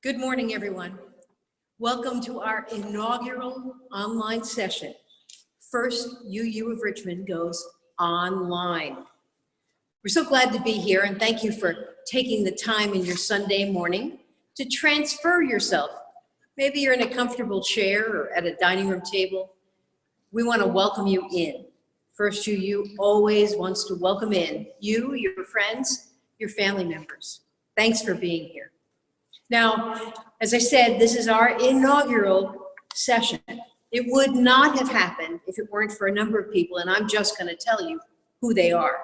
Good morning, everyone. Welcome to our inaugural online session. First, UU of Richmond goes online. We're so glad to be here, and thank you for taking the time in your Sunday morning to transfer yourself. Maybe you're in a comfortable chair or at a dining room table. We want to welcome you in. First UU always wants to welcome in you, your friends, your family members. Thanks for being here. Now, as I said, this is our inaugural session. It would not have happened if it weren't for a number of people, and I'm just going to tell you who they are.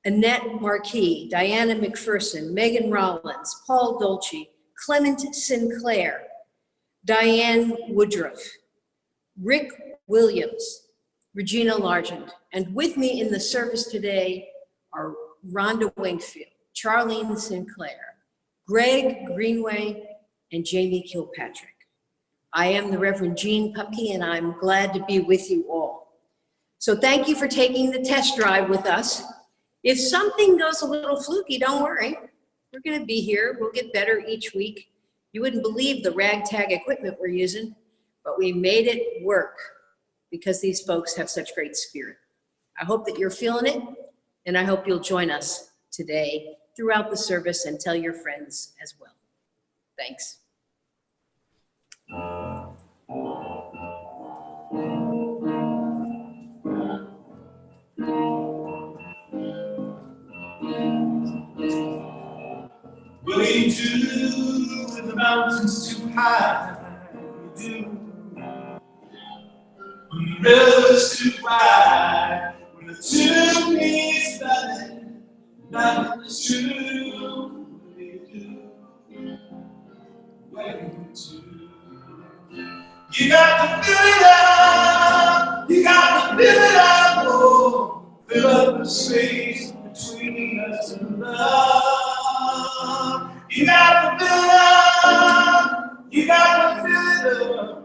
Annette Marquis, Diana McPherson, Megan Rollins, Paul Dolce, Clement Sinclair, Diane Woodruff, Rick Williams, Regina Largent, and with me in the service today are Rhonda Wingfield, Charlene Sinclair, Greg Greenway, and Jamie Kilpatrick. I am the Reverend Jeanne Pupke, and I'm glad to be with you all. So thank you for taking the test drive with us. If something goes a little fluky, don't worry. We're gonna be here. We'll get better each week. You wouldn't believe the ragtag equipment we're using, but we made it work because these folks have such great spirit. I hope that you're feeling it, and I hope you'll join us today throughout the service and tell your friends as well. Thanks. What do you do when the mountain's too high? You do. When the river's too wide, when the tune needs nothing, nothing is true. What do you do? What do you do? You got to fill it up. You got to fill it up. Oh, fill up the space between us and love. You got to fill it up. You got to fill it up.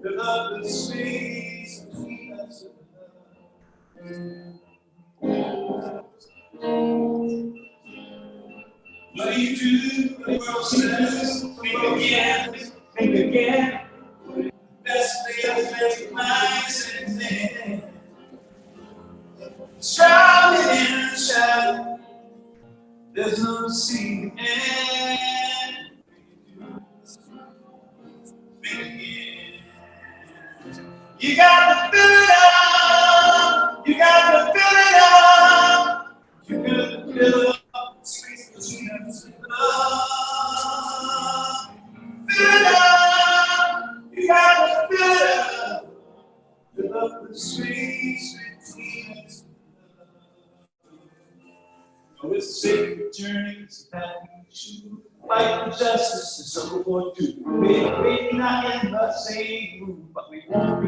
Fill up the space between us and love. What do you do when the world says, think again, think again? Best way to make minds and men. Shrouded in the shadow, there's no seeing end. Think again. You got to fill it up. You got to fill it up. You got to fill up the space between us and love. Fill it up. You got to fill it up. Fill up the space between us and love. Oh, it's a sacred journey, it's a path we choose. Fight for justice and so forth too. Maybe not in the same room, but we won't be.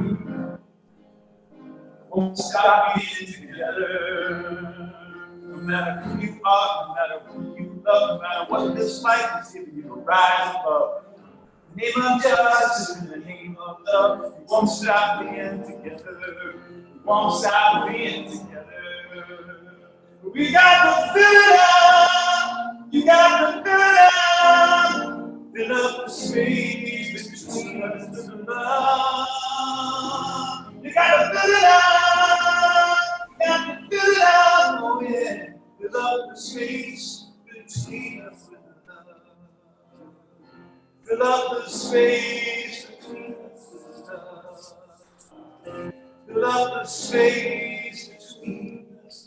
Won't stop being together. No matter who you are, no matter who you love, no matter what this life is giving you to rise above. In the name of justice, in the name of love, we won't stop being together. We won't stop being together. We got to fill it up. You got to fill it up. Fill up the space between us and love. You got to fill it up. You got to fill it up. Oh yeah. Fill up the space between us and love. Fill up the space between us and love. Fill up the space between us.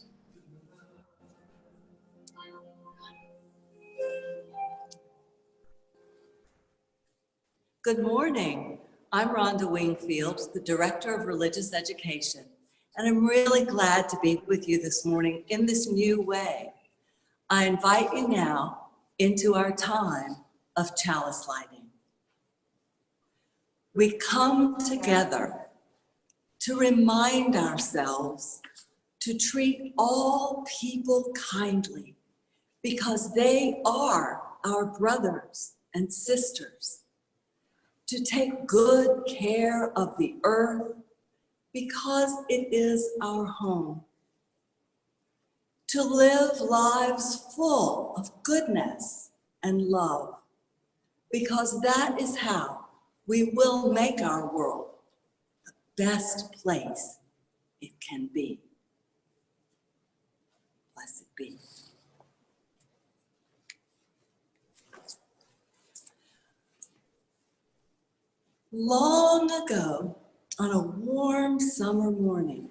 Good morning. I'm Rhonda Wingfield, the Director of Religious Education, and I'm really glad to be with you this morning in this new way. I invite you now into our time of chalice lighting. We come together to remind ourselves to treat all people kindly because they are our brothers and sisters. To take good care of the earth because it is our home. To live lives full of goodness and love because that is how we will make our world the best place it can be. Blessed be. Long ago, on a warm summer morning,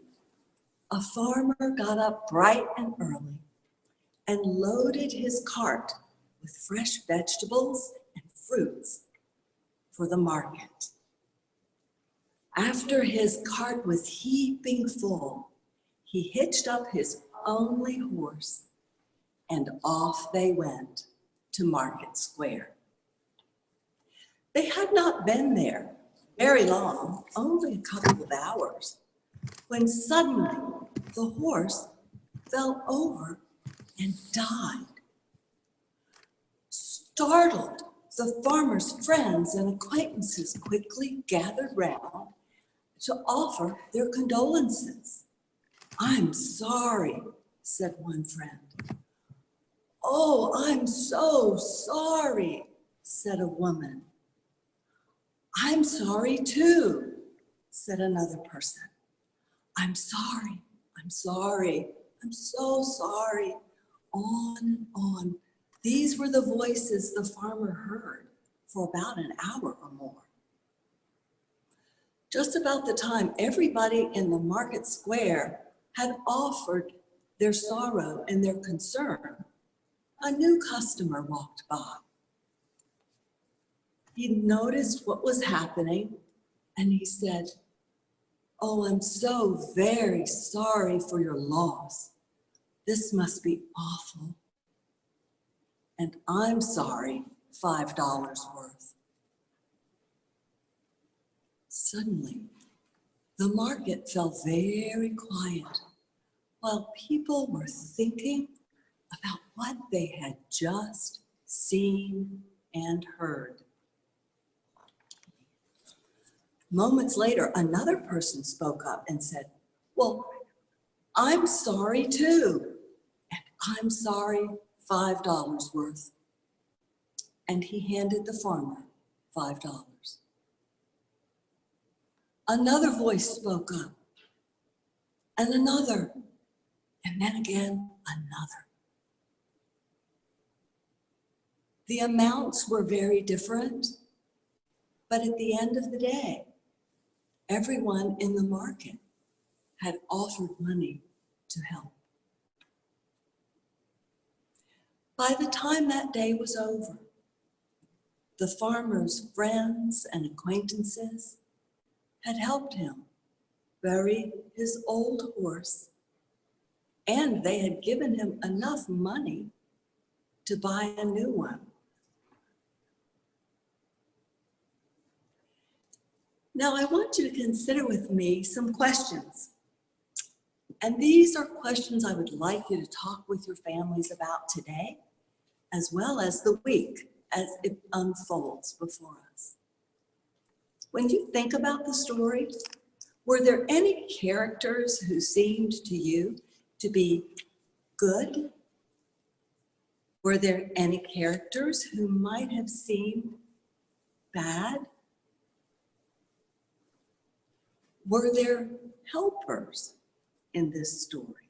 a farmer got up bright and early and loaded his cart with fresh vegetables and fruits for the market. After his cart was heaping full, he hitched up his only horse and off they went to Market Square. They had not been there very long, only a couple of hours, when suddenly the horse fell over and died. Startled, the farmer's friends and acquaintances quickly gathered round to offer their condolences. "I'm sorry," said one friend. "Oh, I'm so sorry," said a woman. "I'm sorry too," said another person. "I'm sorry, I'm sorry, I'm so sorry," on and on. These were the voices the farmer heard for about an hour or more. Just about the time everybody in the market square had offered their sorrow and their concern, a new customer walked by. He noticed what was happening and he said, "Oh, I'm so very sorry for your loss. This must be awful. And I'm sorry, $5 worth." Suddenly, the market fell very quiet while people were thinking about what they had just seen and heard. Moments later, another person spoke up and said, "Well, I'm sorry too, and I'm sorry, $5 worth." And he handed the farmer $5. Another voice spoke up, and another, and then again another. The amounts were very different, but at the end of the day, everyone in the market had offered money to help. By the time that day was over, the farmer's friends and acquaintances had helped him bury his old horse, and they had given him enough money to buy a new one. Now, I want you to consider with me some questions. And these are questions I would like you to talk with your families about today, as well as the week as it unfolds before us. When you think about the story, were there any characters who seemed to you to be good? Were there any characters who might have seemed bad? Were there helpers in this story?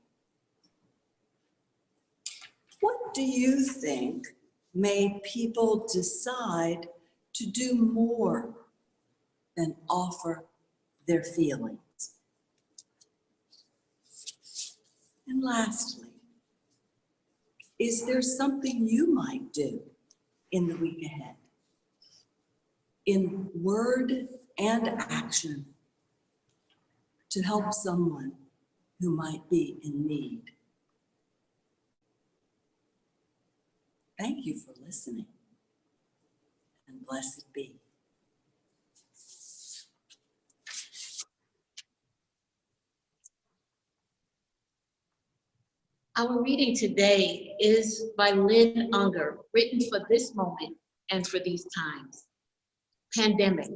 What do you think made people decide to do more than offer their feelings? And lastly, is there something you might do in the week ahead, in word and action, to help someone who might be in need? Thank you for listening, and blessed be. Our reading today is by Lynn Unger, written for this moment and for these times. Pandemic.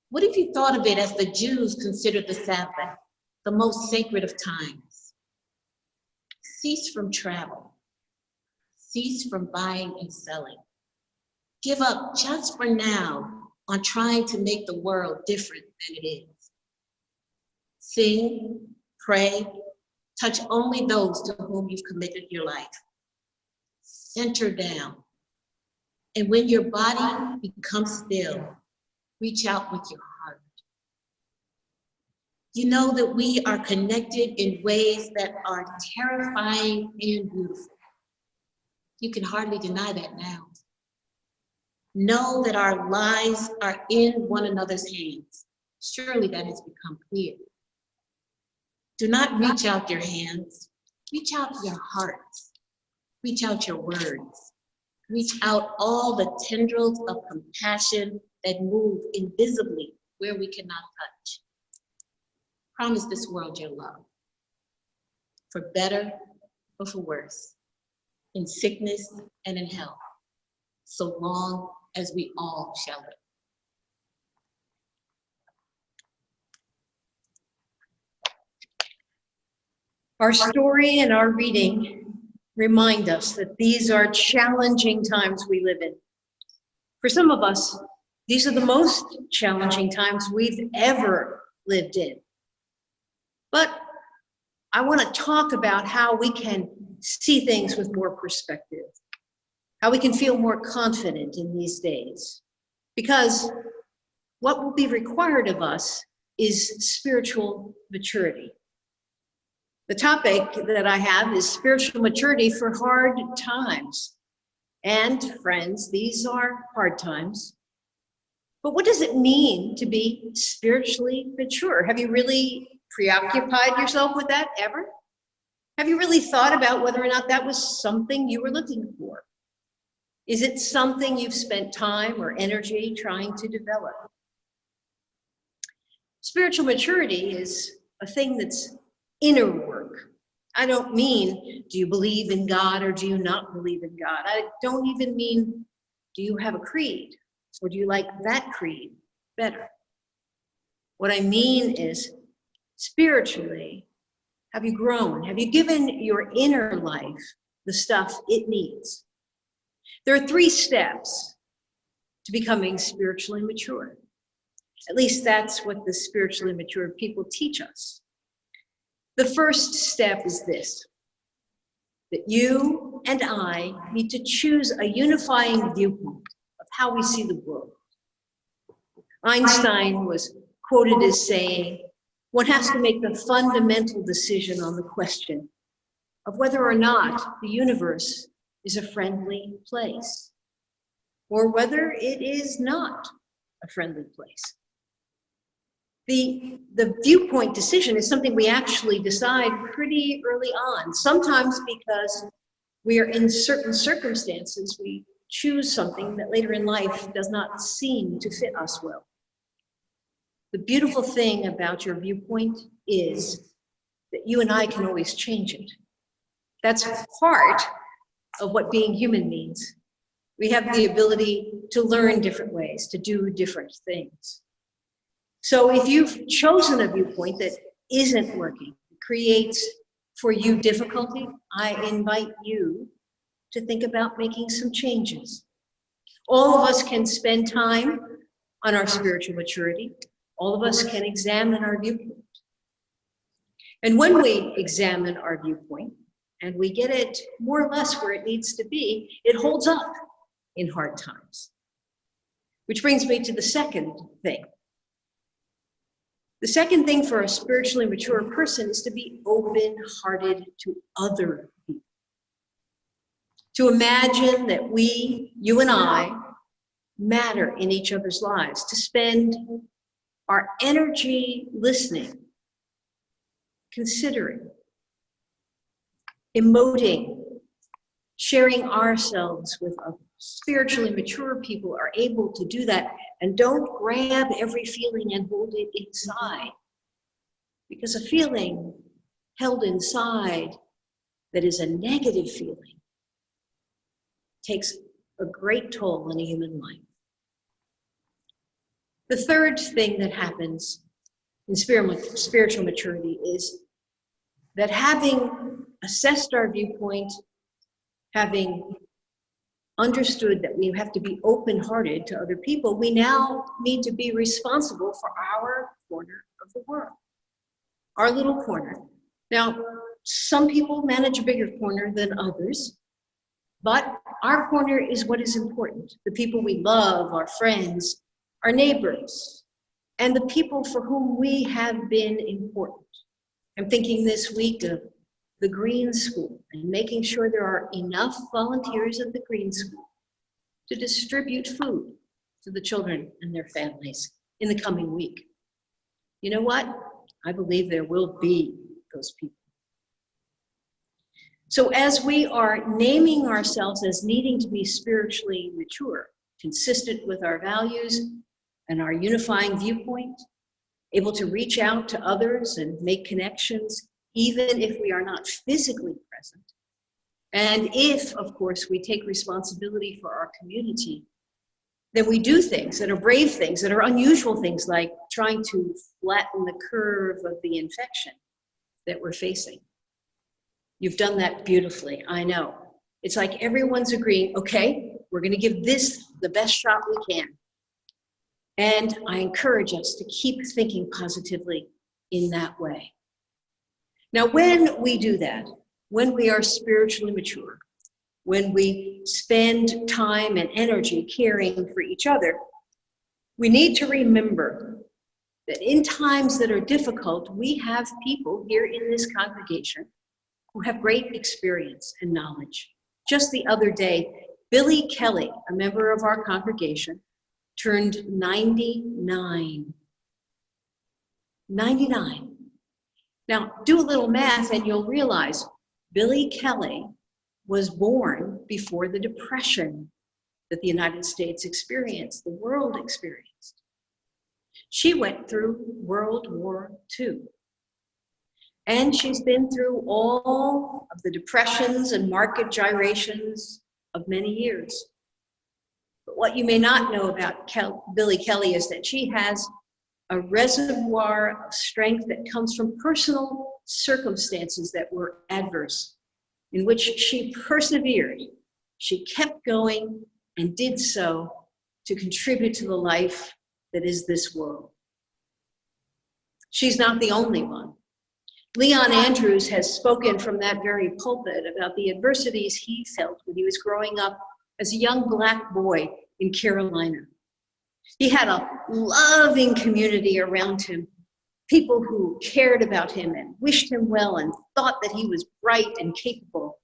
What if you thought of it as the Jews considered the Sabbath, the most sacred of times? Cease from travel. Cease from buying and selling. Give up just for now on trying to make the world different than it is. Sing, pray, touch only those to whom you've committed your life. Center down. And when your body becomes still, reach out with your heart. You know that we are connected in ways that are terrifying and beautiful. You can hardly deny that now. Know that our lives are in one another's hands. Surely that has become clear. Do not reach out your hands. Reach out your hearts. Reach out your words. Reach out all the tendrils of compassion that move invisibly where we cannot touch. Promise this world your love, for better or for worse, in sickness and in health, so long as we all shall live. Our story and our reading remind us that these are challenging times we live in. For some of us, these are the most challenging times we've ever lived in. But I want to talk about how we can see things with more perspective, how we can feel more confident in these days. Because what will be required of us is spiritual maturity. The topic that I have is spiritual maturity for hard times. And friends, these are hard times. But what does it mean to be spiritually mature? Have you really preoccupied yourself with that ever? Have you really thought about whether or not that was something you were looking for? Is it something you've spent time or energy trying to develop? Spiritual maturity is a thing that's inner work. I don't mean, do you believe in God or do you not believe in God? I don't even mean, do you have a creed or do you like that creed better? What I mean is, spiritually, have you grown? Have you given your inner life the stuff it needs? There are 3 steps to becoming spiritually mature. At least that's what the spiritually mature people teach us. The first step is this, that you and I need to choose a unifying viewpoint of how we see the world. Einstein was quoted as saying, one has to make the fundamental decision on the question of whether or not the universe is a friendly place, or whether it is not a friendly place. The viewpoint decision is something we actually decide pretty early on, sometimes because we are in certain circumstances, we choose something that later in life does not seem to fit us well. The beautiful thing about your viewpoint is that you and I can always change it. That's part of what being human means. We have the ability to learn different ways, to do different things. So if you've chosen a viewpoint that isn't working, creates for you difficulty, I invite you to think about making some changes. All of us can spend time on our spiritual maturity. All of us can examine our viewpoint. And when we examine our viewpoint and we get it more or less where it needs to be, it holds up in hard times. Which brings me to the second thing. The second thing for a spiritually mature person is to be open-hearted to other people. To imagine that we, you and I, matter in each other's lives, to spend our energy listening, considering, emoting, sharing ourselves with others. Spiritually mature people are able to do that and don't grab every feeling and hold it inside. Because a feeling held inside that is a negative feeling takes a great toll on a human life. The third thing that happens in spiritual maturity is that having assessed our viewpoint, having understood that we have to be open-hearted to other people, we now need to be responsible for our corner of the world, our little corner. Now, some people manage a bigger corner than others, but our corner is what is important. The people we love, our friends, our neighbors, and the people for whom we have been important. I'm thinking this week of the Green School and making sure there are enough volunteers at the Green School to distribute food to the children and their families in the coming week. You know what? I believe there will be those people. So as we are naming ourselves as needing to be spiritually mature, consistent with our values and our unifying viewpoint, able to reach out to others and make connections, even if we are not physically present. And if, of course, we take responsibility for our community, then we do things that are brave things, that are unusual things, like trying to flatten the curve of the infection that we're facing. You've done that beautifully, I know. It's like everyone's agreeing, okay, we're gonna give this the best shot we can. And I encourage us to keep thinking positively in that way. Now, when we do that, when we are spiritually mature, when we spend time and energy caring for each other, we need to remember that in times that are difficult, we have people here in this congregation who have great experience and knowledge. Just the other day, Billy Kelly, a member of our congregation, turned 99. 99. Now, do a little math and you'll realize Billy Kelly was born before the Depression that the United States experienced, the world experienced. She went through World War II. And she's been through all of the depressions and market gyrations of many years. But what you may not know about Billy Kelly is that she has a reservoir of strength that comes from personal circumstances that were adverse, in which she persevered. She kept going and did so to contribute to the life that is this world. She's not the only one. Leon Andrews has spoken from that very pulpit about the adversities he felt when he was growing up as a young Black boy in Carolina. He had a loving community around him, people who cared about him and wished him well and thought that he was bright and capable.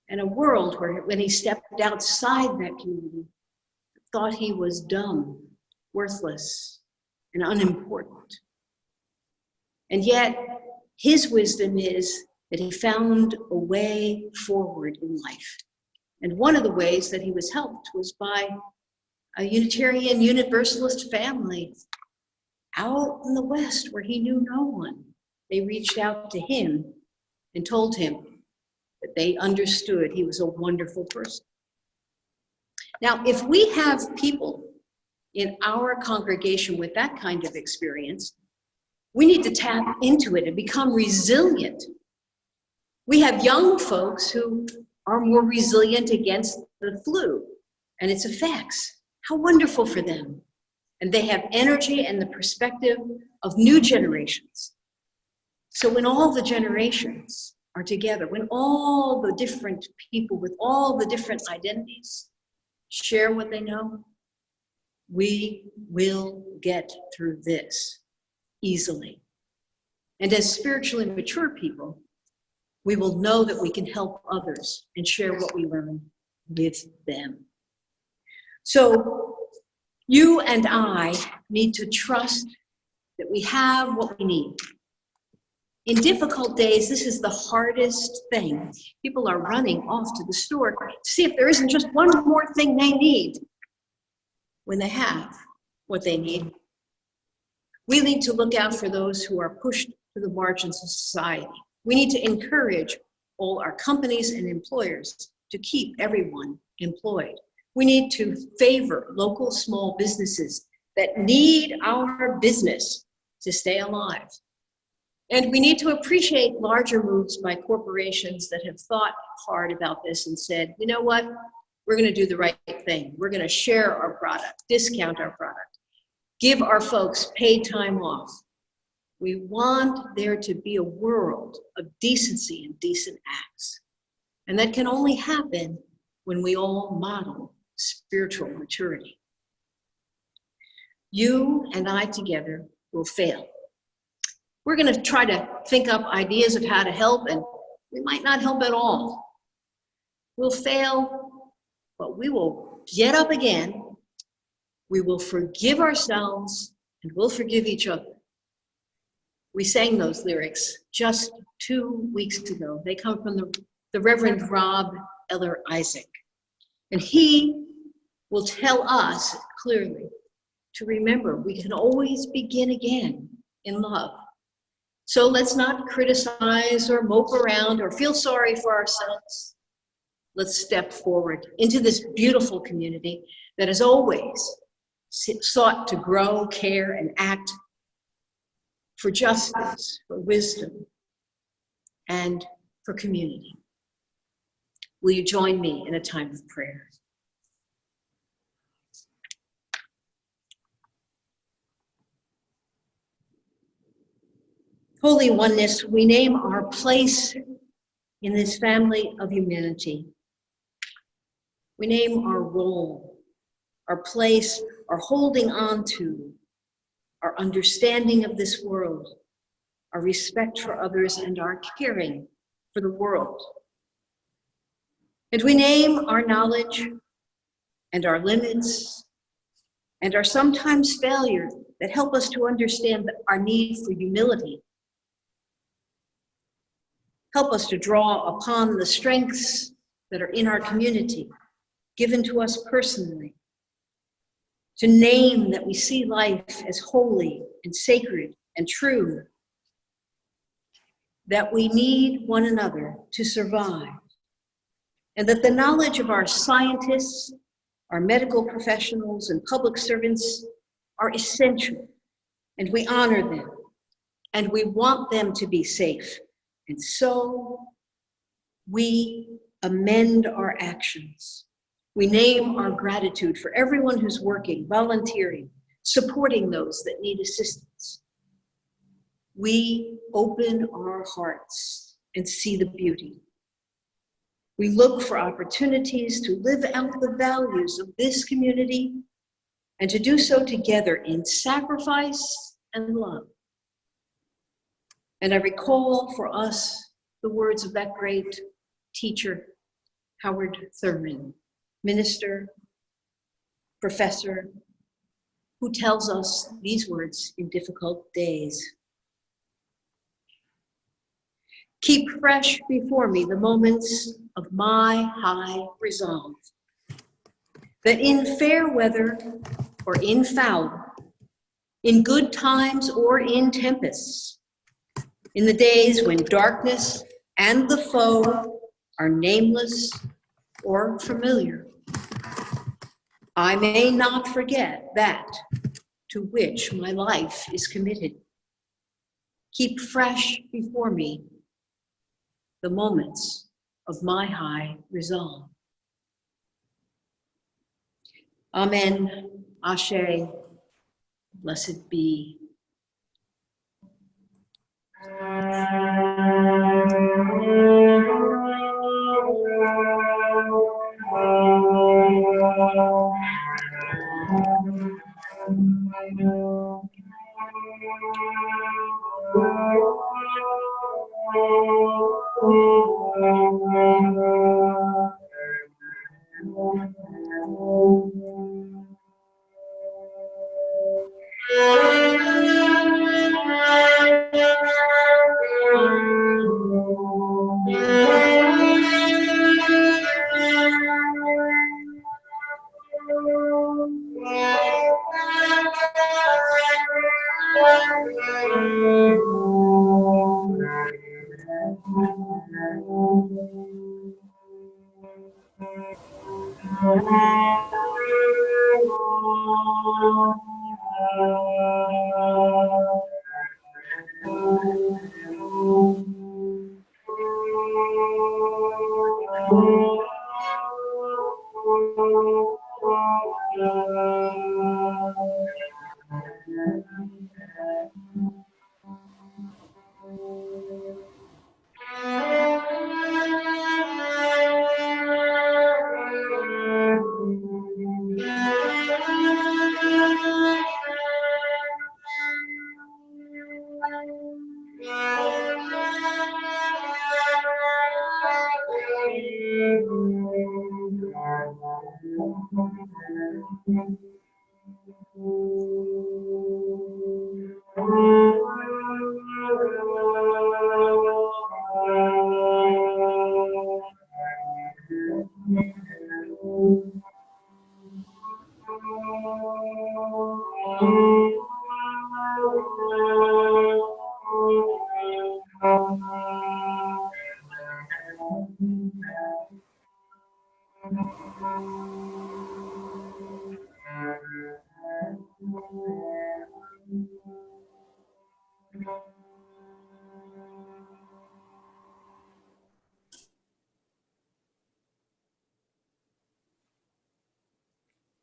And a world where, when he stepped outside that community, thought he was dumb, worthless, and unimportant. And yet, his wisdom is that he found a way forward in life. And one of the ways that he was helped was by a Unitarian Universalist family out in the West where he knew no one. They reached out to him and told him that they understood he was a wonderful person. Now, if we have people in our congregation with that kind of experience, we need to tap into it and become resilient. We have young folks who are more resilient against the flu and its effects. How wonderful for them. And they have energy and the perspective of new generations. So when all the generations are together, when all the different people with all the different identities share what they know, we will get through this easily. And as spiritually mature people, we will know that we can help others and share what we learn with them. So you and I need to trust that we have what we need. In difficult days, this is the hardest thing. People are running off to the store to see if there isn't just one more thing they need when they have what they need. We need to look out for those who are pushed to the margins of society. We need to encourage all our companies and employers to keep everyone employed. We need to favor local small businesses that need our business to stay alive. And we need to appreciate larger moves by corporations that have thought hard about this and said, you know what, we're going to do the right thing. We're going to share our product, discount our product, give our folks paid time off. We want there to be a world of decency and decent acts. And that can only happen when we all model spiritual maturity. You and I together will fail. We're going to try to think up ideas of how to help, and we might not help at all. We'll fail, but we will get up again. We will forgive ourselves, and we'll forgive each other. We sang those lyrics just 2 weeks ago. They come from the Reverend Rob Eller Isaac. And he will tell us clearly to remember we can always begin again in love. So let's not criticize or mope around or feel sorry for ourselves. Let's step forward into this beautiful community that has always sought to grow, care, and act for justice, for wisdom, and for community. Will you join me in a time of prayer? Holy Oneness, we name our place in this family of humanity. We name our role, our place, our holding on to, our understanding of this world, our respect for others, and our caring for the world. And we name our knowledge and our limits and our sometimes failure that help us to understand our need for humility. Help us to draw upon the strengths that are in our community, given to us personally. To name that we see life as holy and sacred and true. That we need one another to survive. And that the knowledge of our scientists, our medical professionals, and public servants are essential. And we honor them. And we want them to be safe. And so we amend our actions. We name our gratitude for everyone who's working, volunteering, supporting those that need assistance. We open our hearts and see the beauty. We look for opportunities to live out the values of this community and to do so together in sacrifice and love. And I recall for us the words of that great teacher, Howard Thurman, minister, professor, who tells us these words in difficult days. Keep fresh before me the moments of my high resolve, that in fair weather or in foul, in good times or in tempests, in the days when darkness and the foe are nameless or familiar, I may not forget that to which my life is committed. Keep fresh before me the moments of my high resolve. Amen. Ashe. Blessed be.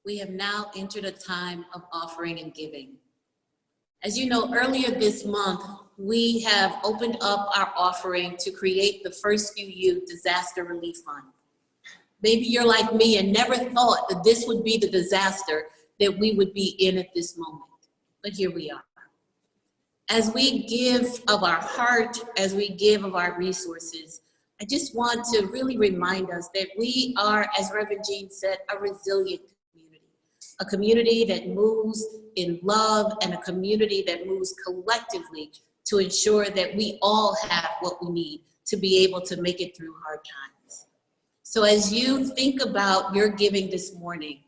We have now entered a time of offering and giving. As you know, earlier this month, we have opened up our offering to create the First UU Disaster Relief Fund. Maybe you're like me and never thought that this would be the disaster that we would be in at this moment, but here we are. As we give of our heart, as we give of our resources, I just want to really remind us that we are, as Reverend Jeanne said, a resilient community. A community that moves in love and a community that moves collectively to ensure that we all have what we need to be able to make it through hard times. So as you think about your giving this morning,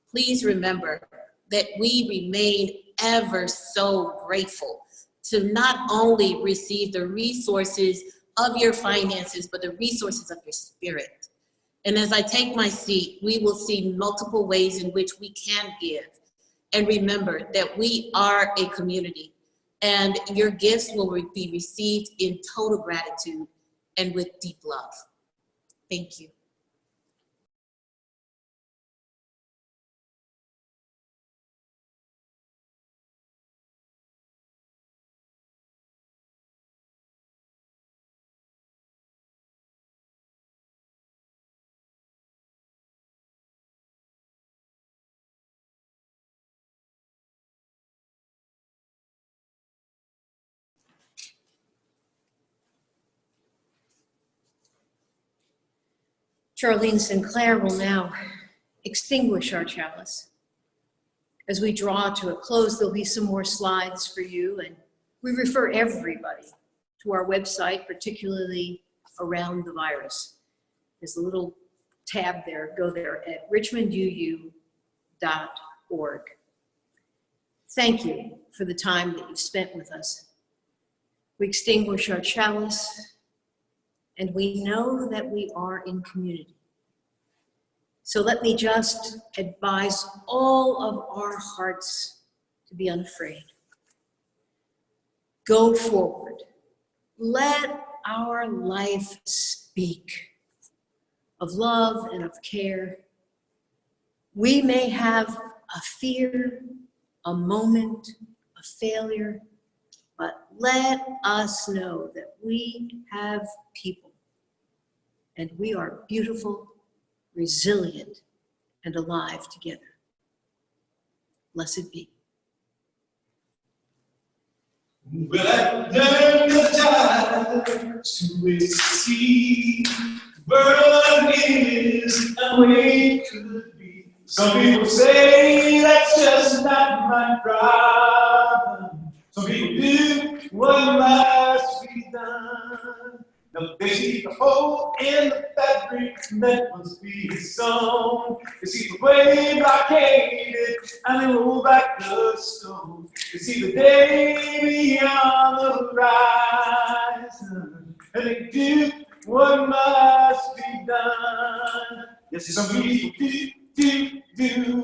please remember that we remain ever so grateful to not only receive the resources of your finances, but the resources of your spirit. And as I take my seat, we will see multiple ways in which we can give. And remember that we are a community, and your gifts will be received in total gratitude and with deep love. Thank you. Charlene Sinclair will now extinguish our chalice. As we draw to a close, there'll be some more slides for you, and we refer everybody to our website, particularly around the virus. There's a little tab there, go there at richmonduu.org. Thank you for the time that you've spent with us. We extinguish our chalice, and we know that we are in community. So let me just advise all of our hearts to be unafraid. Go forward. Let our life speak of love and of care. We may have a fear, a moment, a failure, but let us know that we have people, and we are beautiful, resilient, and alive together. Blessed be. Well, I learned the time to see the world is the way it could be. Some people say that's just not my problem. Some people do what must be done. Now they see the hole in the fabric that must be sewn. They see the way blockaded and they roll back the stone. They see the day beyond the horizon, and they do what must be done. Yes, some people do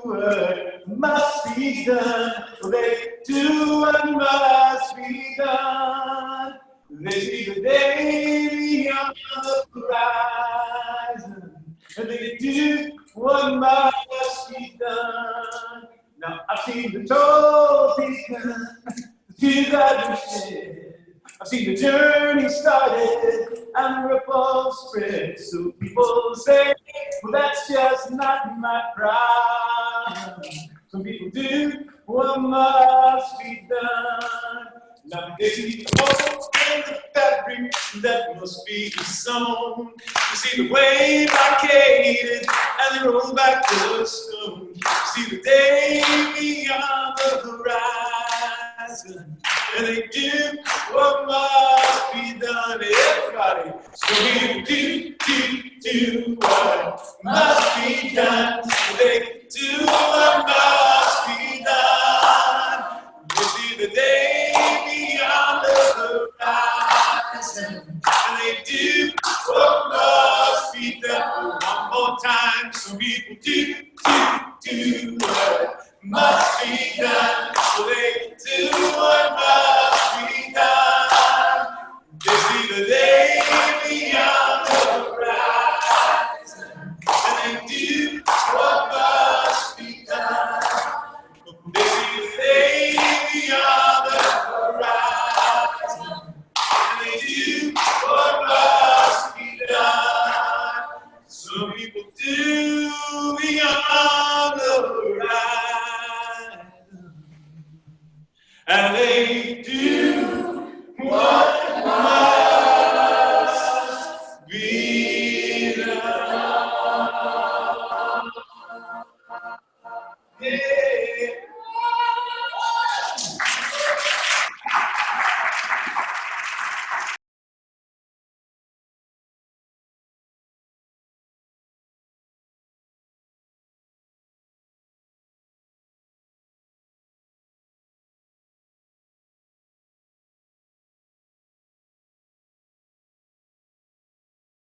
what must be done. So they do what must be done. They see the day beyond the horizon, and they do what must be done. Now I've seen the toll begun, tears I've shed. I've seen the journey started and the ripples spread. So people say, well, that's just not my problem. Some people do what must be done. Now they see the hope and the fabric that must be sewn. You see the wave arcaded and they roll back to the stone. You see the day beyond the horizon, and they do what must be done. Everybody, so people do what must be done. They do what must be done. You see the day beyond the horizon, and they do what must be done. One more time, so people do what must be done. So they do what must be done. They see the day beyond the horizon, and they do what must be done. They see the day beyond the horizon, and they do what must be done. Some people do beyond the horizon, and they do